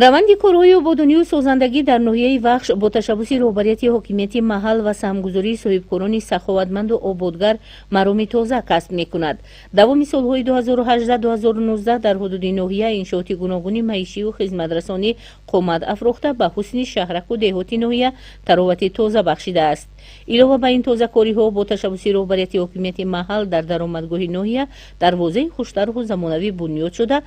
раванди корҳои ободонию созандагӣ дар ноҳияи Вахш бо ташаббуси роҳбарияти ҳокимияти маҳал ва саҳмгузории соҳибкорони саховатманду ободгар мароми тоза касб мекунад. давоми солҳои 2018-2019 дар ҳудуди ноҳия иншооти гуногуни маишиву хизматрасонӣ қомат афрохта ба ҳусни шаҳраку деҳоти ноҳия таровати тоза бахшидааст. илова ба ин тозакориҳо бо ташаббуси роҳбарияти ҳокимияти маҳал дар даромадгоҳи ноҳия дарвозаи хуштару замонавӣ бунёд шуда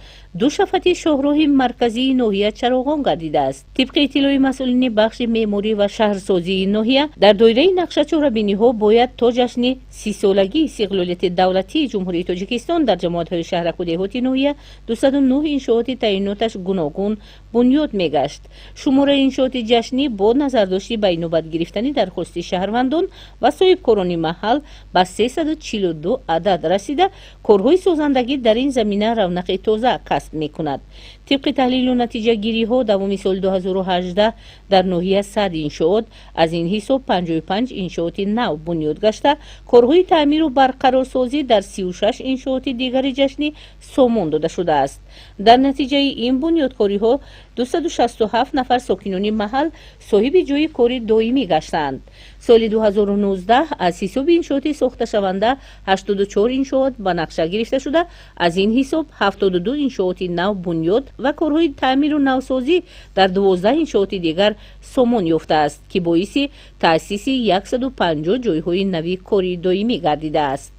душафати шоҳроҳи марказии ноҳия чароғон гардидааст. тибқи иттилои масъулини бахши меъморӣ ва шаҳрсозии ноҳия дар доираи нақша чорабиниҳо бояд то ҷашни 30-солагии истиқлолияти давлатии ҷумҳурии тоҷикистон дар ҷамоатҳои шаҳраку деҳоти ноҳия 209 иншооти таъйиноташ гуногун бунёд мегашт. шумораи иншооти ҷашнӣ бо назардошти ба инобат гирифтани дархости шаҳрвандон ва соҳибкорони маҳал ба 342 адад расида, корҳои созандагӣ дар ин замина равнақи тоза касб мекунад. тибқи таҳлилу натиҷагириҳо давоми соли 2018 дар ноҳия 100 иншоот, аз ин ҳисоб 55 иншооти нав бунёд гашта, корҳои таъмиру барқарорсозӣ дар 36 иншооти дигари ҷашнӣ сомон дода шудааст. дар натиҷаи ин бунёдкориҳо 267 нафар сокинони маҳал соҳиби ҷойи кори доимӣ гаштаанд. соли 2019 аз ҳисоби иншооти сохташаванда 84 иншоот ба нақша гирифта шуда, аз ин ҳисоб 72 иншооти нав бунёд ва корҳои таъмиру навсозӣ дар 12 иншооти дигар сомон ёфтааст, ки боиси таъсиси 150 ҷойҳои нави кори доимӣ гардидааст.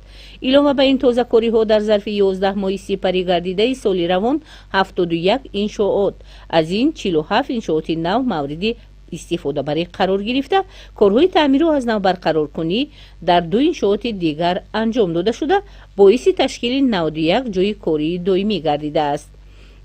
илова ба ин тозакориҳо дар зарфи 11 моҳи сипарӣ гардидаи соли равон 71 иншоот, аз ин 47 иншооти нав мавриди истифодабарӣ қарор гирифта, корҳои таъмиру аз нав барқароркунӣ дар 2 иншооти дигар анҷом дода шуда, боиси ташкили 91 ҷойи кории доимӣ гардидааст.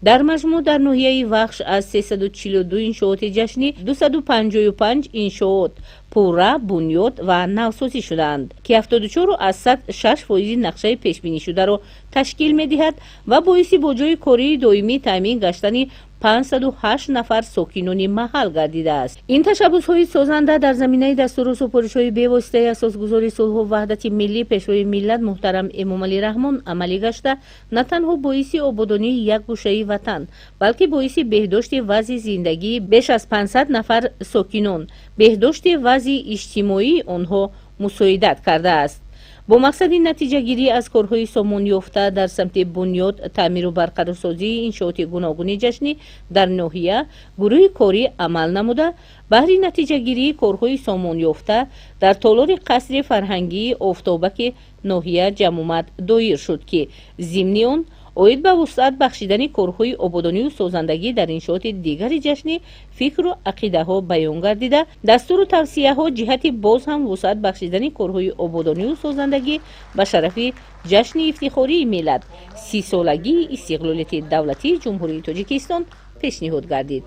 дар маҷмӯъ дар ноҳияи Вахш аз 342 иншооти ҷашнӣ 255 иншоот пурра, бунёд ва навсозӣ шудаанд, ки 74 аз 106% нақшаи пешбинишударо ташкил медиҳад ва боиси бо ҷойи кории доимӣ таъмин гаштани 508 нафар сокинони маҳал гардидааст. ин ташаббусҳои созанда дар заминаи дастуру супоришҳои бевоситаи асосгузори сулҳу ваҳдати миллӣ пешвои миллат муҳтарам Эмомалӣ Раҳмон амалӣ гашта, на танҳо боиси ободонии як гӯшаи ватан, балки боиси беҳдошти вазъи зиндагии беш аз 500 нафар сокинон, беҳдошти вазъи иҷтимоии онҳо мусоидат кардааст. бо мақсади натиҷагирӣ аз корҳои сомон ёфта дар самти бунёд, таъмиру барқарорсозии иншооти гуногуни ҷашнӣ дар ноҳия гурӯҳи корӣ амал намуда, баҳри натиҷагирии корҳои сомон ёфта дар толори қасри фарҳангии офтобаки ноҳия ҷамъомад доир шуд, ки зимни он оид ба вусъат бахшидани корҳои ободонию созандагӣ дар иншооти дигари ҷашнӣ фикру ақидаҳо баён гардида, дастуру тавсияҳо ҷиҳати боз ҳам вусъат бахшидани корҳои ободонию созандагӣ ба шарафи ҷашни ифтихории миллат 30-солагии истиқлолияти давлатии ҷумҳурии тоҷикистон пешниҳод гардид.